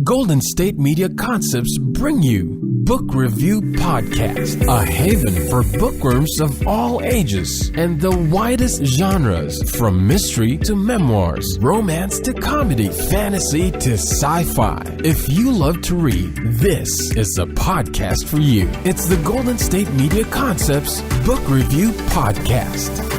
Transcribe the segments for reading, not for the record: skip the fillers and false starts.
Golden State Media Concepts bring you Book Review Podcast, a haven for bookworms of all ages and the widest genres, from mystery to memoirs, romance to comedy, fantasy to sci-fi. If you love to read, this is the podcast for you. It's the Golden State Media Concepts Book Review Podcast.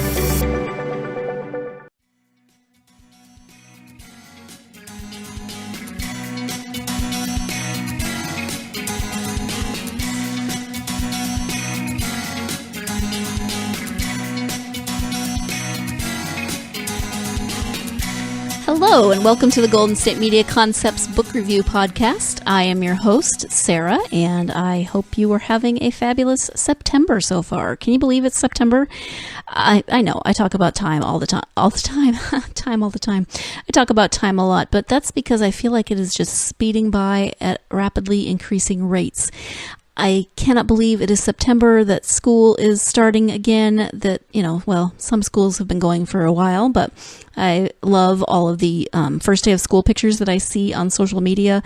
Hello, and welcome to the Golden State Media Concepts Book Review Podcast. I am your host, Sarah, and I hope you are having a fabulous September so far. Can you believe it's September? I know, I talk about time all the time. I talk about time a lot, but that's because I feel like it is just speeding by at rapidly increasing rates. I cannot believe it is September, that school is starting again, that, some schools have been going for a while, but I love all of the first day of school pictures that I see on social media.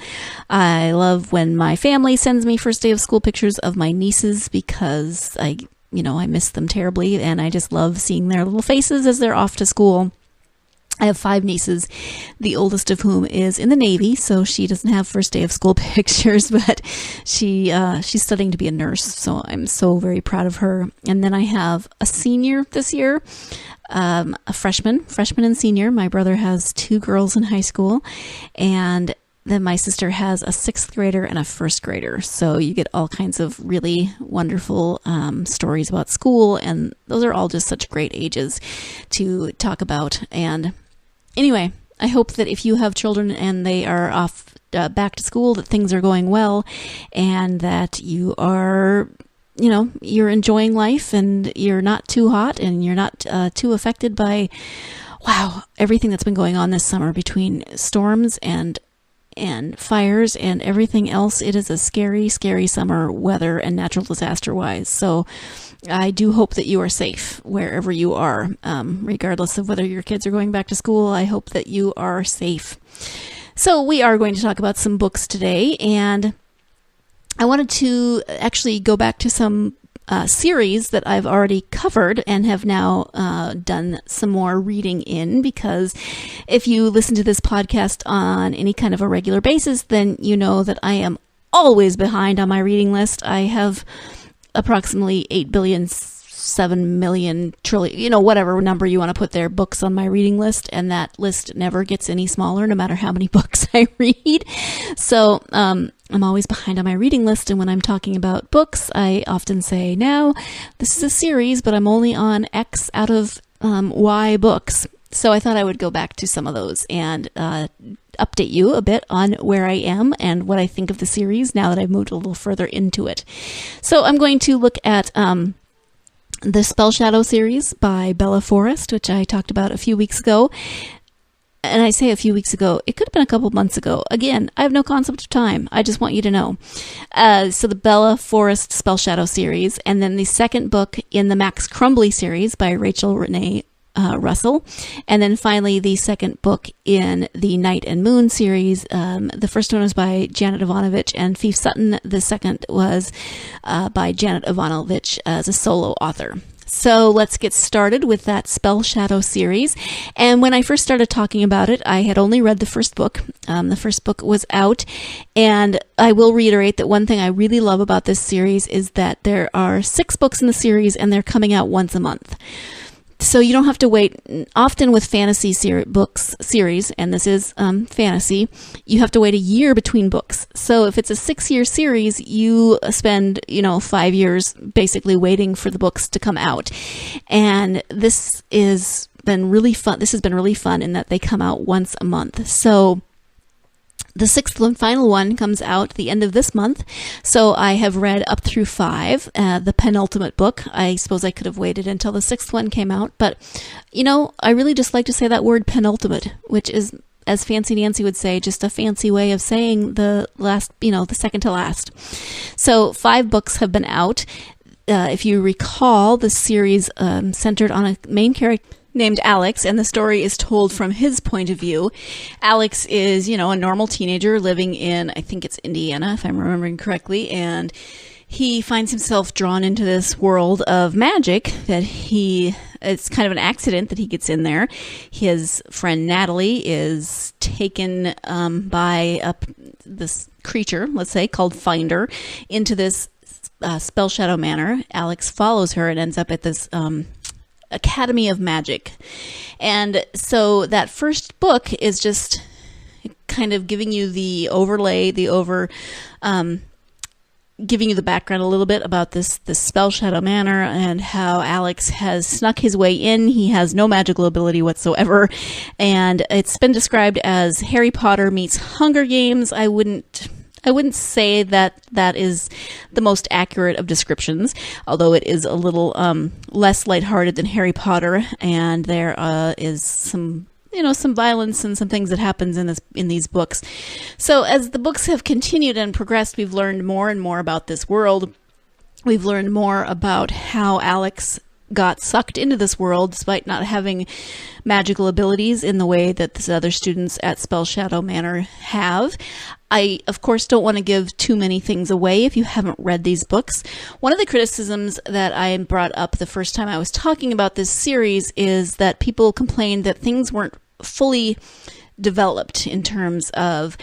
I love when my family sends me first day of school pictures of my nieces because I miss them terribly, and I just love seeing their little faces as they're off to school. I have 5 nieces, the oldest of whom is in the Navy, so she doesn't have first day of school pictures, but she's studying to be a nurse, so I'm so very proud of her. And then I have a senior this year, a freshman and senior. My brother has 2 girls in high school, and then my sister has a 6th grader and a 1st grader. So you get all kinds of really wonderful stories about school, and those are all just such great ages to talk about. And anyway, I hope that if you have children and they are off back to school, that things are going well and that you are, you're enjoying life and you're not too hot and you're not too affected by, everything that's been going on this summer between storms and fires and everything else. It is a scary, scary summer weather and natural disaster wise. So I do hope that you are safe wherever you are, regardless of whether your kids are going back to school. I hope that you are safe. So we are going to talk about some books today, and I wanted to actually go back to some series that I've already covered and have now done some more reading in, because if you listen to this podcast on any kind of a regular basis, then you know that I am always behind on my reading list. I have approximately 8 billion, 7 million, trillion, whatever number you want to put there, books on my reading list, and that list never gets any smaller no matter how many books I read. So I'm always behind on my reading list, and when I'm talking about books, I often say, now, this is a series, but I'm only on X out of Y books. So I thought I would go back to some of those and update you a bit on where I am and what I think of the series now that I've moved a little further into it. So I'm going to look at the Spellshadow series by Bella Forrest, which I talked about a few weeks ago. And I say a few weeks ago, it could have been a couple months ago. Again, I have no concept of time. I just want you to know. So the Bella Forrest Spellshadow series, and then the second book in the Max Crumbly series by Rachel Renee Russell, and then finally the second book in the Night and Moon series. The first one was by Janet Evanovich and Fief Sutton. The second was by Janet Evanovich as a solo author. So let's get started with that Spellshadow series. And when I first started talking about it, I had only read the first book. The first book was out, and I will reiterate that one thing I really love about this series is that there are 6 books in the series, and they're coming out once a month. So you don't have to wait. Often with fantasy books series, and this is fantasy, you have to wait a year between books. So if it's a 6-year series, you spend 5 years basically waiting for the books to come out. And this has been really fun. This has been really fun in that they come out once a month. So the 6th and final one comes out the end of this month, so I have read up through 5, the penultimate book. I suppose I could have waited until the 6th one came out, but, I really just like to say that word penultimate, which is, as Fancy Nancy would say, just a fancy way of saying the last, the second to last. So 5 books have been out. If you recall, the series centered on a main character named Alex, and the story is told from his point of view. Alex is, a normal teenager living in, I think it's Indiana, if I'm remembering correctly, and he finds himself drawn into this world of magic it's kind of an accident that he gets in there. His friend Natalie is taken by this creature, let's say, called Finder, into this Spellshadow Manor. Alex follows her and ends up at this Academy of Magic. And so that first book is just kind of giving you the overlay, giving you the background a little bit about this Spellshadow Manor and how Alex has snuck his way in. He has no magical ability whatsoever, and it's been described as Harry Potter meets Hunger Games. I wouldn't say that is the most accurate of descriptions, although it is a little less lighthearted than Harry Potter, and there is some violence and some things that happens in these books. So as the books have continued and progressed, we've learned more and more about this world. We've learned more about how Alex got sucked into this world despite not having magical abilities in the way that the other students at Spellshadow Manor have. I, of course, don't want to give too many things away if you haven't read these books. One of the criticisms that I brought up the first time I was talking about this series is that people complained that things weren't fully developed in terms of,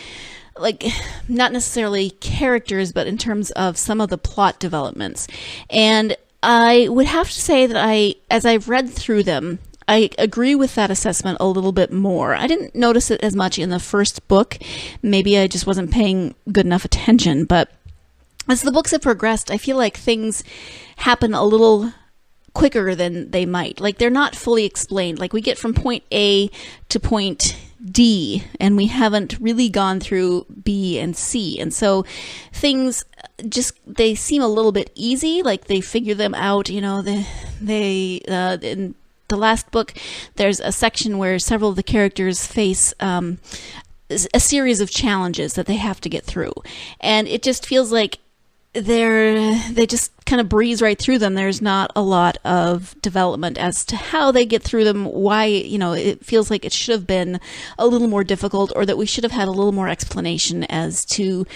not necessarily characters, but in terms of some of the plot developments. And I would have to say that as I've read through them, I agree with that assessment a little bit more. I didn't notice it as much in the first book. Maybe I just wasn't paying good enough attention. But as the books have progressed, I feel like things happen a little quicker than they might. They're not fully explained. We get from point A to point D, and we haven't really gone through B and C. And so things they seem a little bit easy. They figure them out, in the last book, there's a section where several of the characters face a series of challenges that they have to get through. And it just feels like they just kind of breeze right through them. There's not a lot of development as to how they get through them, why, it feels like it should have been a little more difficult, or that we should have had a little more explanation as to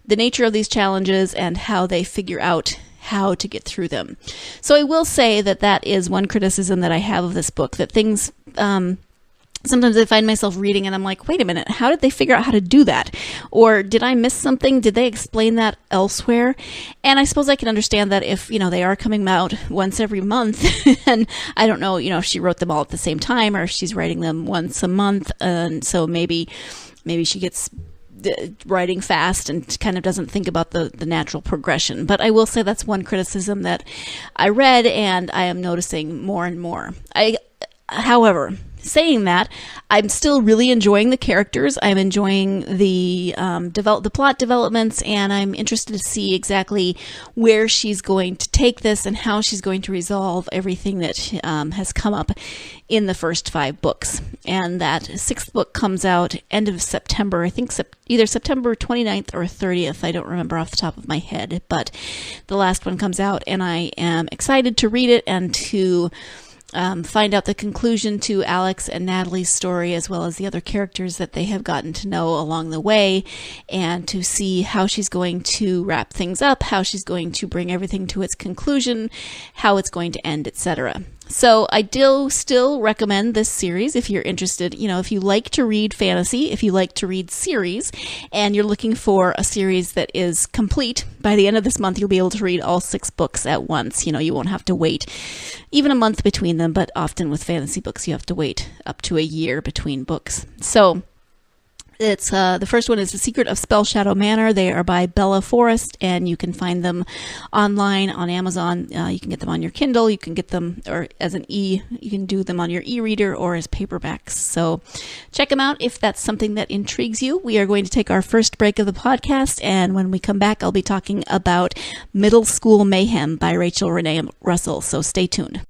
the nature of these challenges and how they figure out how to get through them. So I will say that is one criticism that I have of this book, that things, sometimes I find myself reading and I'm like, wait a minute, how did they figure out how to do that? Or did I miss something? Did they explain that elsewhere? And I suppose I can understand that if, they are coming out once every month, and I don't know, if she wrote them all at the same time, or if she's writing them once a month, and so maybe she gets writing fast and kind of doesn't think about the natural progression. But I will say that's one criticism that I read and I am noticing more and more. However, saying that, I'm still really enjoying the characters. I'm enjoying the plot developments, and I'm interested to see exactly where she's going to take this and how she's going to resolve everything that has come up in the first 5 books. And that 6th book comes out end of September, I think either September 29th or 30th. I don't remember off the top of my head, but the last one comes out, and I am excited to read it and to find out the conclusion to Alex and Natalie's story, as well as the other characters that they have gotten to know along the way, and to see how she's going to wrap things up, how she's going to bring everything to its conclusion, how it's going to end, etc. So I do still recommend this series if you're interested. If you like to read fantasy, if you like to read series, and you're looking for a series that is complete, by the end of this month you'll be able to read all 6 books at once. You won't have to wait even a month between them, but often with fantasy books you have to wait up to a year between books. So it's the first one is The Secret of Spellshadow Manor. They are by Bella Forrest, and you can find them online on Amazon. You can get them on your Kindle. You can get them or you can do them on your e-reader or as paperbacks. So check them out if that's something that intrigues you. We are going to take our first break of the podcast, and when we come back, I'll be talking about Middle School Mayhem by Rachel Renee Russell. So stay tuned.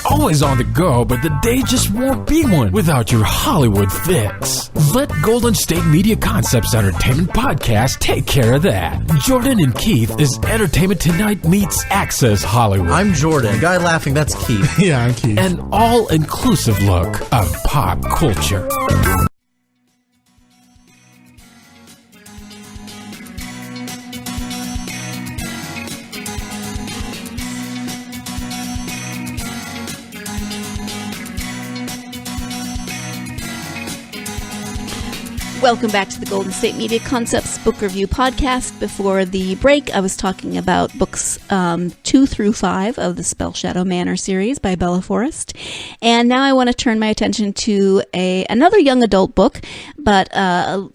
always on the go, but the day just won't be one without your Hollywood fix. Let Golden State Media Concepts Entertainment Podcast take care of that. Jordan and Keith is Entertainment Tonight meets Access Hollywood. I'm Jordan. The guy laughing, that's Keith. Yeah, I'm Keith. An all-inclusive look of pop culture. Welcome back to the Golden State Media Concepts Book Review Podcast. Before the break, I was talking about books 2 through 5 of the Spellshadow Manor Series by Bella Forrest. And now I want to turn my attention to another young adult book, but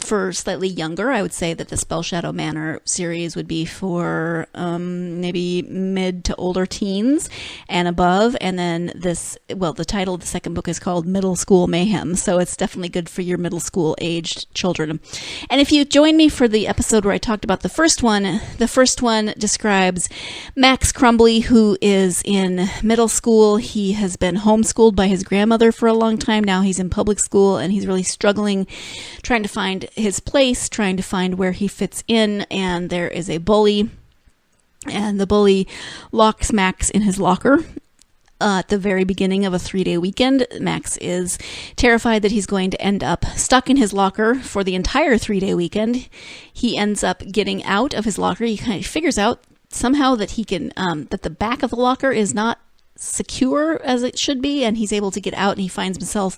for slightly younger. I would say that the Spellshadow Manor Series would be for maybe mid to older teens and above. And then the title of the second book is called Middle School Mayhem. So it's definitely good for your middle school aged children. And if you join me for the episode where I talked about the first one describes Max Crumbly, who is in middle school. He has been homeschooled by his grandmother for a long time. Now he's in public school and he's really struggling, trying to find his place, trying to find where he fits in. And there is a bully, and the bully locks Max in his locker. At the very beginning of a 3-day weekend. Max is terrified that he's going to end up stuck in his locker for the entire 3-day weekend. He ends up getting out of his locker. He kind of figures out somehow that he can, that the back of the locker is not secure as it should be, and he's able to get out, and he finds himself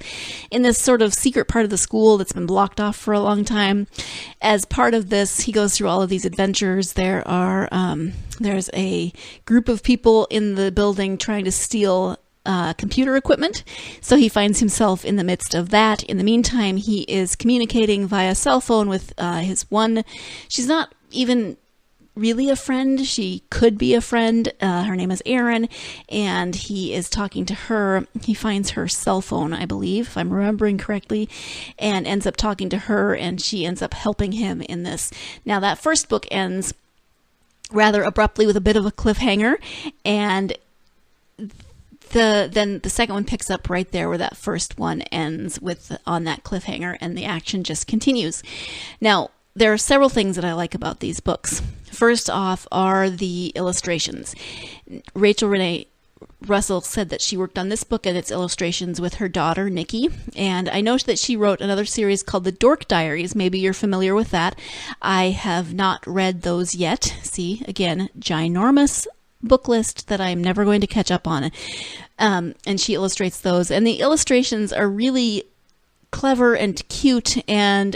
in this sort of secret part of the school that's been blocked off for a long time. As part of this, he goes through all of these adventures. There's a group of people in the building trying to steal computer equipment, so he finds himself in the midst of that. In the meantime, he is communicating via cell phone with she's not even really a friend. She could be a friend. Her name is Erin, and he is talking to her. He finds her cell phone, I believe, if I'm remembering correctly, and ends up talking to her, and she ends up helping him in this. Now, that first book ends rather abruptly with a bit of a cliffhanger, and then the second one picks up right there where that first one ends on that cliffhanger, and the action just continues. Now, there are several things that I like about these books. First off are the illustrations. Rachel Renee Russell said that she worked on this book and its illustrations with her daughter, Nikki. And I know that she wrote another series called The Dork Diaries. Maybe you're familiar with that. I have not read those yet. See, again, ginormous book list that I'm never going to catch up on. And she illustrates those. And the illustrations are really clever and cute and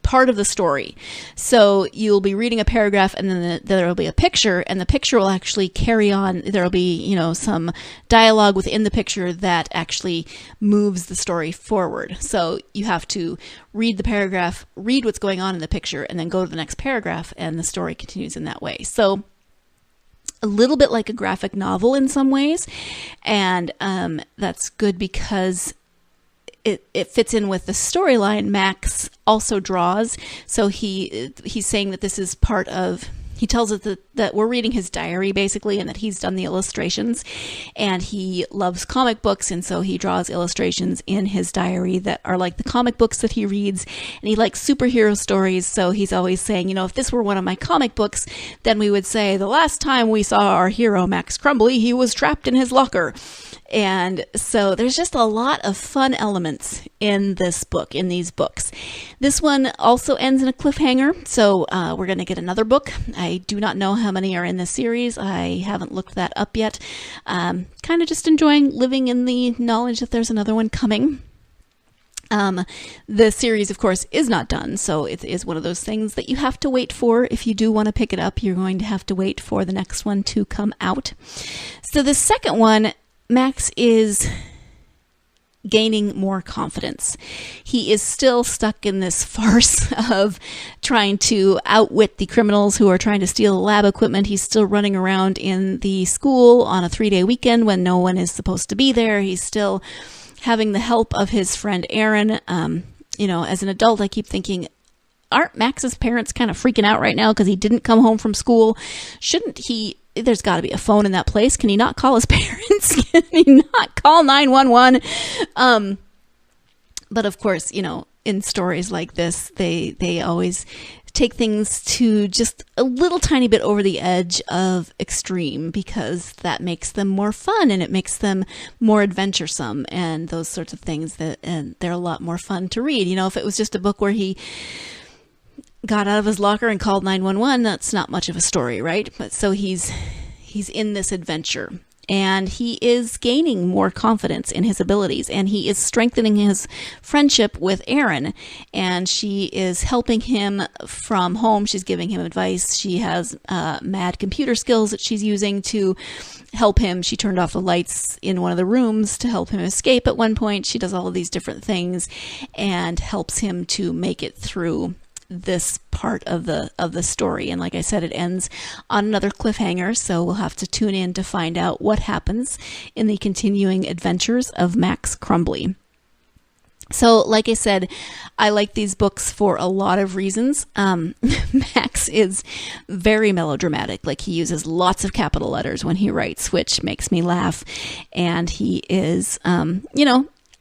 part of the story. So you'll be reading a paragraph, and then there will be a picture, and the picture will actually carry on. There will be, some dialogue within the picture that actually moves the story forward. So you have to read the paragraph, read what's going on in the picture, and then go to the next paragraph, and the story continues in that way. So a little bit like a graphic novel in some ways, and that's good because it fits in with the storyline. Max also draws, so he's saying that this is part of. He tells us that we're reading his diary basically, and that he's done the illustrations, and he loves comic books, and so he draws illustrations in his diary that are like the comic books that he reads, and he likes superhero stories. So he's always saying, if this were one of my comic books, then we would say the last time we saw our hero Max Crumbly, he was trapped in his locker. And so there's just a lot of fun elements in this book, in these books. This one also ends in a cliffhanger, so we're going to get another book. I do not know how many are in this series. I haven't looked that up yet. Kind of just enjoying living in the knowledge that there's another one coming. The series, of course, is not done, so it is one of those things that you have to wait for. If you do want to pick it up, you're going to have to wait for the next one to come out. So the second one, Max is gaining more confidence. He is still stuck in this farce of trying to outwit the criminals who are trying to steal lab equipment. He's still running around in the school on a 3-day weekend when no one is supposed to be there. He's still having the help of his friend Erin. As an adult, I keep thinking, aren't Max's parents kind of freaking out right now because he didn't come home from school? Shouldn't he there's got to be a phone in that place. Can he not call his parents? Can he not call 911? But of course, in stories like this, they always take things to just a little tiny bit over the edge of extreme, because that makes them more fun and it makes them more adventuresome and those sorts of things, and they're a lot more fun to read. If it was just a book where he got out of his locker and called 911, that's not much of a story, right? But so he's in this adventure, and he is gaining more confidence in his abilities, and he is strengthening his friendship with Erin, and she is helping him from home. She's giving him advice. She has mad computer skills that she's using to help him. She turned off the lights in one of the rooms to help him escape at one point. She does all of these different things and helps him to make it through this part of the story. And like I said, it ends on another cliffhanger, so we'll have to tune in to find out what happens in the continuing adventures of Max Crumbly. So like I said, I like these books for a lot of reasons. Max is very melodramatic. Like, he uses lots of capital letters when he writes, which makes me laugh. And he is,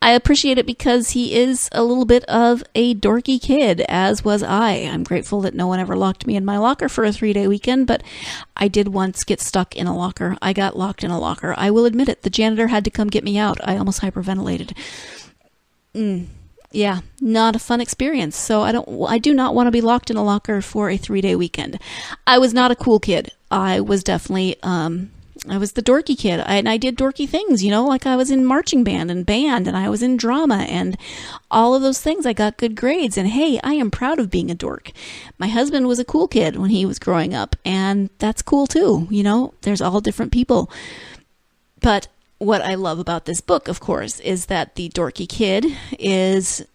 I appreciate it because he is a little bit of a dorky kid, as was I. I'm grateful that no one ever locked me in my locker for a 3-day weekend, but I did once get stuck in a locker. I got locked in a locker. I will admit it. The janitor had to come get me out. I almost hyperventilated. Yeah, not a fun experience. So I do not want to be locked in a locker for a 3-day weekend. I was not a cool kid. I was definitely, I was the dorky kid, and I did dorky things, like I was in marching band, and I was in drama, and all of those things. I got good grades, and hey, I am proud of being a dork. My husband was a cool kid when he was growing up, and that's cool too. There's all different people. But what I love about this book, of course, is that the dorky kid is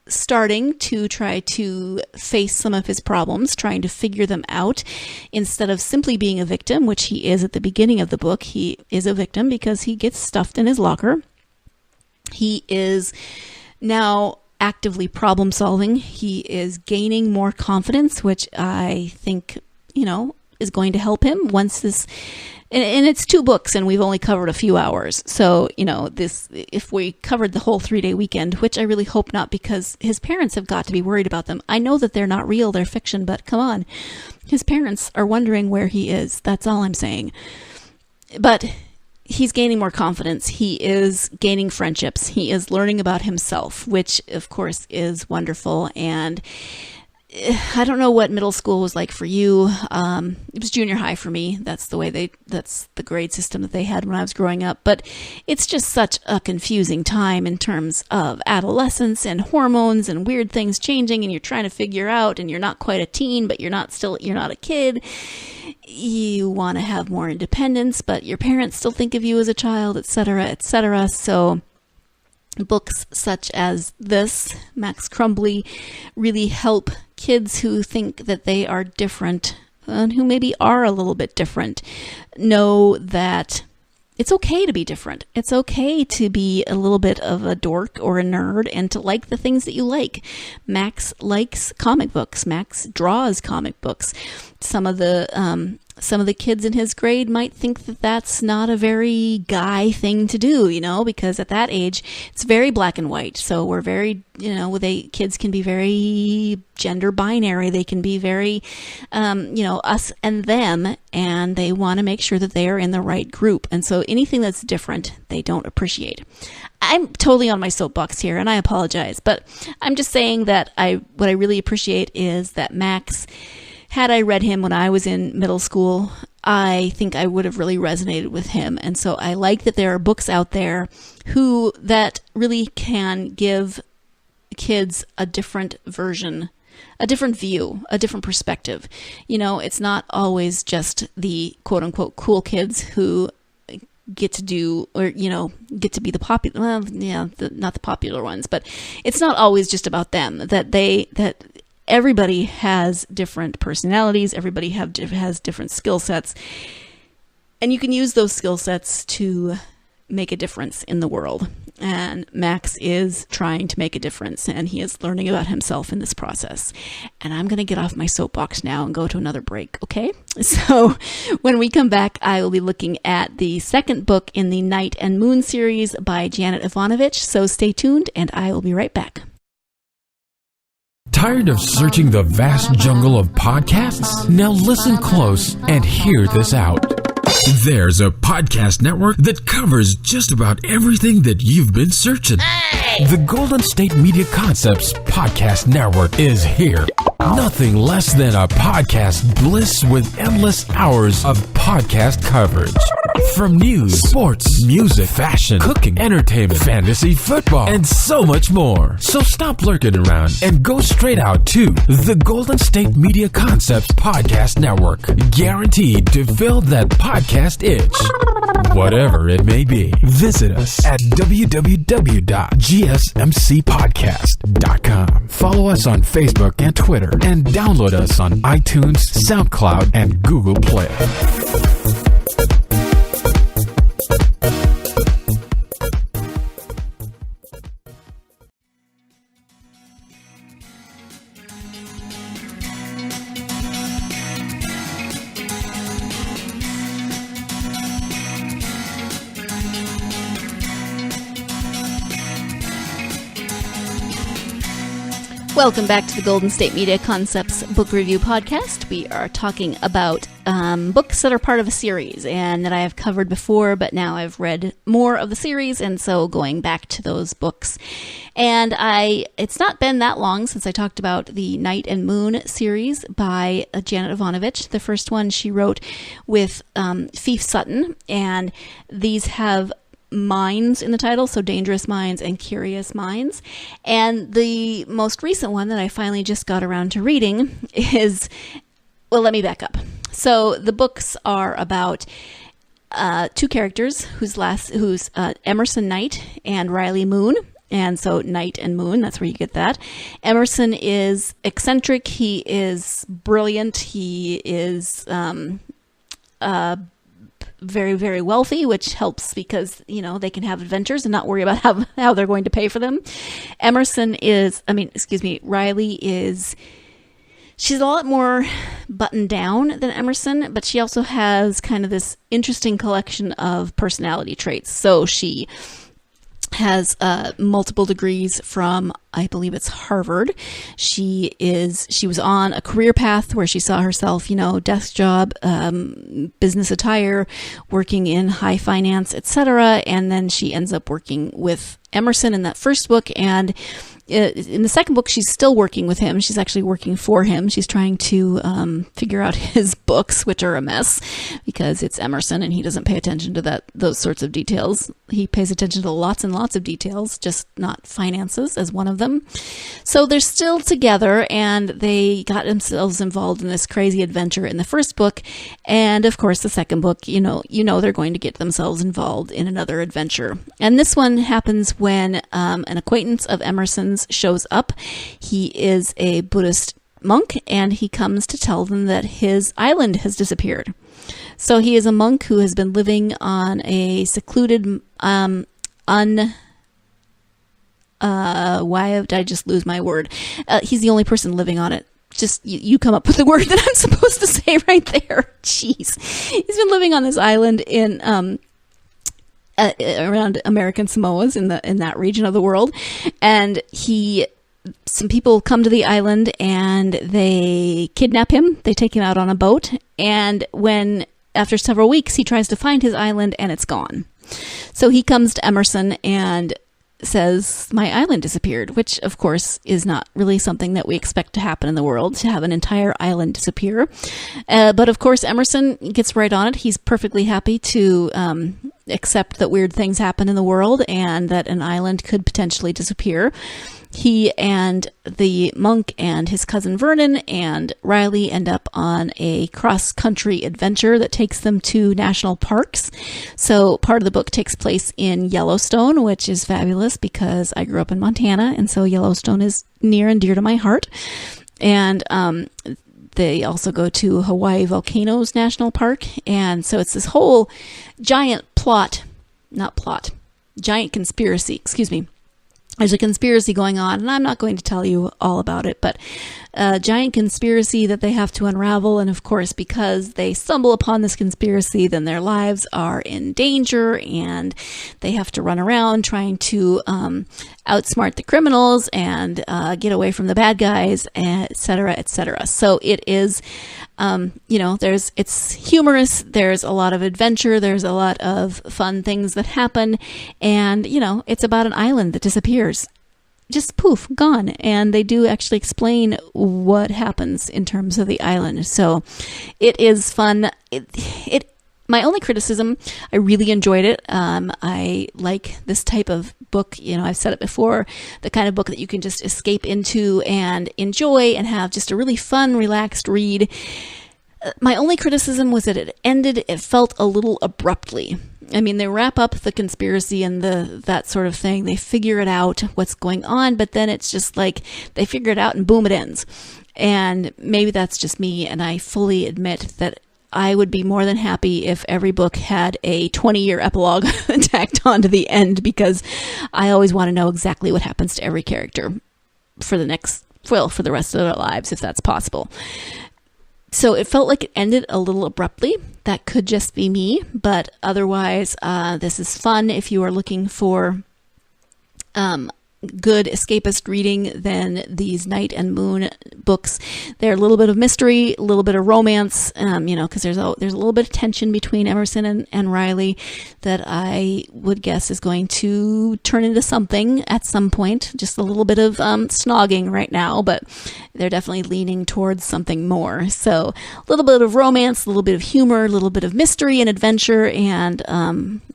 starting to try to face some of his problems, trying to figure them out, instead of simply being a victim, which he is at the beginning of the book. He is a victim because he gets stuffed in his locker. He is now actively problem solving. He is gaining more confidence, which I think, is going to help him once this. And it's 2 books, and we've only covered a few hours. So, if we covered the whole 3-day weekend, which I really hope not, because his parents have got to be worried about them. I know that they're not real, they're fiction, but come on. His parents are wondering where he is. That's all I'm saying. But he's gaining more confidence. He is gaining friendships. He is learning about himself, which, of course, is wonderful. And I don't know what middle school was like for you. It was junior high for me. That's the grade system that they had when I was growing up. But it's just such a confusing time in terms of adolescence and hormones and weird things changing, and you're trying to figure out, and you're not quite a teen, but you're not a kid. You want to have more independence, but your parents still think of you as a child, etc., etc. So books such as this, Max Crumbly, really help kids who think that they are different, and who maybe are a little bit different, know that it's okay to be different. It's okay to be a little bit of a dork or a nerd and to like the things that you like. Max likes comic books. Max draws comic books. Some of the kids in his grade might think that that's not a very guy thing to do, because at that age, it's very black and white. So we're very, kids can be very gender binary. They can be very, us and them, and they want to make sure that they are in the right group. And so anything that's different, they don't appreciate. I'm totally on my soapbox here, and I apologize, but I'm just saying that what I really appreciate is that Max, had I read him when I was in middle school, I think I would have really resonated with him. And so I like that there are books out there that really can give kids a different version, a different view, a different perspective. It's not always just the quote unquote cool kids who get to do, or, get to be the popular, not the popular ones, but it's not always just about them, that everybody has different personalities. Everybody has different skill sets. And you can use those skill sets to make a difference in the world. And Max is trying to make a difference, and he is learning about himself in this process. And I'm going to get off my soapbox now and go to another break, okay? So when we come back, I will be looking at the second book in the Night and Moon series by Janet Evanovich. So stay tuned, and I will be right back. Tired of searching the vast jungle of podcasts? Now listen close and hear this out. There's a podcast network that covers just about everything that you've been searching. Hey! The Golden State Media Concepts Podcast Network is here. Nothing less than a podcast bliss with endless hours of podcast coverage. From news, sports, music, fashion, cooking, entertainment, fantasy, football, and so much more. So stop lurking around and go straight out to the Golden State Media Concepts Podcast Network. Guaranteed to fill that podcast itch. Whatever it may be. Visit us at www.gsmcpodcast.com. Follow us on Facebook and Twitter, and download us on iTunes, SoundCloud, and Google Play. Welcome back to the Golden State Media Concepts Book Review Podcast. We are talking about books that are part of a series and that I have covered before, but now I've read more of the series, and so going back to those books. And it's not been that long since I talked about the Night and Moon series by Janet Evanovich. The first one she wrote with Fief Sutton, and these have minds in the title, so Dangerous Minds and Curious Minds. And the most recent one that I finally just got around to reading is, well, let me back up. So the books are about two characters who's Emerson Knight and Riley Moon. And so Night and Moon, that's where you get that. Emerson is eccentric. He is brilliant. He is very, very wealthy, which helps because, they can have adventures and not worry about how they're going to pay for them. Riley is, she's a lot more buttoned down than Emerson, but she also has kind of this interesting collection of personality traits. So she has multiple degrees from, I believe it's Harvard. She was on a career path where she saw herself, desk job, business attire, working in high finance, etc. And then she ends up working with Emerson in that first book, and in the second book, she's still working with him. She's actually working for him. She's trying to figure out his books, which are a mess because it's Emerson and he doesn't pay attention to those sorts of details. He pays attention to lots and lots of details, just not finances as one of them. So they're still together, and they got themselves involved in this crazy adventure in the first book. And of course, the second book, they're going to get themselves involved in another adventure. And this one happens when an acquaintance of Emerson's shows up. He is a Buddhist monk, and he comes to tell them that his island has disappeared. So he is a monk who has been living on a secluded, why did I just lose my word? He's the only person living on it. Just, you come up with the word that I'm supposed to say right there. Jeez. He's been living on this island in, around American Samoas in that region of the world, and some people come to the island and they kidnap him. They take him out on a boat, and after several weeks he tries to find his island and it's gone. So he comes to Emerson and says, my island disappeared, which of course is not really something that we expect to happen in the world, to have an entire island disappear. But of course Emerson gets right on it. He's perfectly happy to accept that weird things happen in the world and that an island could potentially disappear. He and the monk and his cousin Vernon and Riley end up on a cross-country adventure that takes them to national parks. So part of the book takes place in Yellowstone, which is fabulous because I grew up in Montana, and so Yellowstone is near and dear to my heart. And they also go to Hawaii Volcanoes National Park, and so it's this whole giant plot giant conspiracy, excuse me. There's a conspiracy going on, and I'm not going to tell you all about it, but a giant conspiracy that they have to unravel. And of course, because they stumble upon this conspiracy, then their lives are in danger, and they have to run around trying to outsmart the criminals and get away from the bad guys, et cetera, et cetera. So it is, it's humorous. There's a lot of adventure. There's a lot of fun things that happen. And, it's about an island that disappears. Just poof, gone. And they do actually explain what happens in terms of the island. So it is fun. My only criticism, I really enjoyed it. I like this type of book. I've said it before, the kind of book that you can just escape into and enjoy and have just a really fun, relaxed read. My only criticism was that it felt a little abruptly. I mean, they wrap up the conspiracy and that sort of thing. They figure it out, what's going on, but then it's just like they figure it out and boom, it ends. And maybe that's just me, and I fully admit that I would be more than happy if every book had a 20-year epilogue tacked on to the end, because I always want to know exactly what happens to every character for the rest of their lives, if that's possible. So it felt like it ended a little abruptly. That could just be me, but otherwise, this is fun. If you are looking for good escapist reading, then these Night and Moon books, they're a little bit of mystery, a little bit of romance, because there's a little bit of tension between Emerson and Riley that I would guess is going to turn into something at some point. Just a little bit of snogging right now, but they're definitely leaning towards something more. So a little bit of romance, a little bit of humor, a little bit of mystery and adventure, and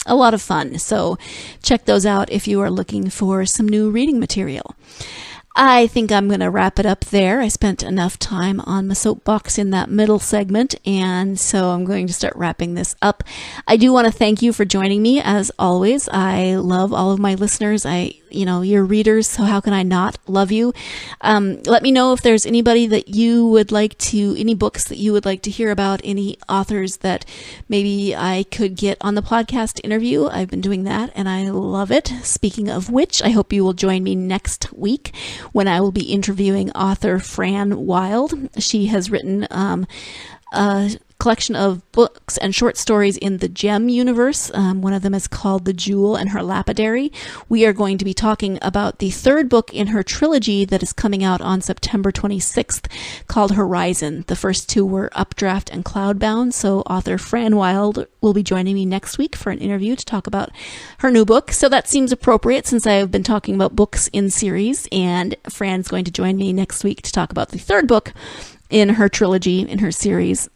a lot of fun. So check those out if you are looking for some new reading material. I think I'm going to wrap it up there. I spent enough time on my soapbox in that middle segment, and so I'm going to start wrapping this up. I do want to thank you for joining me, as always. I love all of my listeners. You're readers, so how can I not love you? Let me know if there's anybody that you would like to, any books that you would like to hear about, any authors that maybe I could get on the podcast interview. I've been doing that, and I love it. Speaking of which, I hope you will join me next week when I will be interviewing author Fran Wild. She has written a collection of books and short stories in the Gem universe. One of them is called The Jewel and Her Lapidary. We are going to be talking about the third book in her trilogy that is coming out on September 26th, called Horizon. The first two were Updraft and Cloudbound. So author Fran Wild will be joining me next week for an interview to talk about her new book. So that seems appropriate since I have been talking about books in series, and Fran's going to join me next week to talk about the third book in her trilogy, in her series,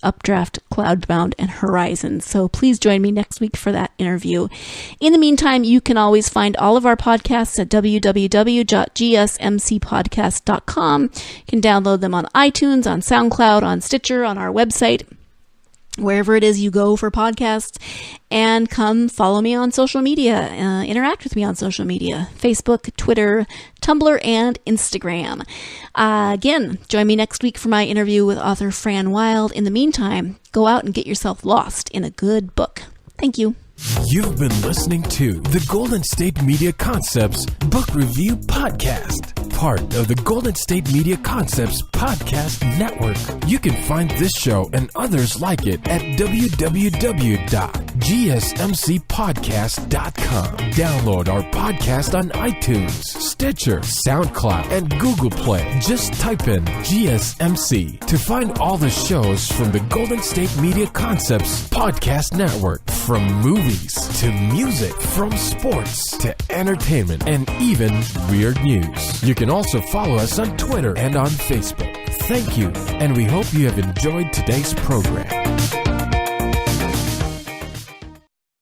Updraft, Cloudbound, and Horizon. So please join me next week for that interview. In the meantime, you can always find all of our podcasts at www.gsmcpodcast.com. You can download them on iTunes, on SoundCloud, on Stitcher, on our website, wherever it is you go for podcasts, and come follow me on social media, interact with me on social media, Facebook, Twitter, Tumblr, and Instagram. Again, join me next week for my interview with author Fran Wild. In the meantime, go out and get yourself lost in a good book. Thank you. You've been listening to the Golden State Media Concepts Book Review Podcast, part of the Golden State Media Concepts Podcast Network. You can find this show and others like it at www.gsmcpodcast.com. Download our podcast on iTunes, Stitcher, SoundCloud, and Google Play. Just type in GSMC to find all the shows from the Golden State Media Concepts Podcast Network, from movies to music, from sports to entertainment, and even weird news. You can also follow us on Twitter and on Facebook. Thank you, and we hope you have enjoyed today's program.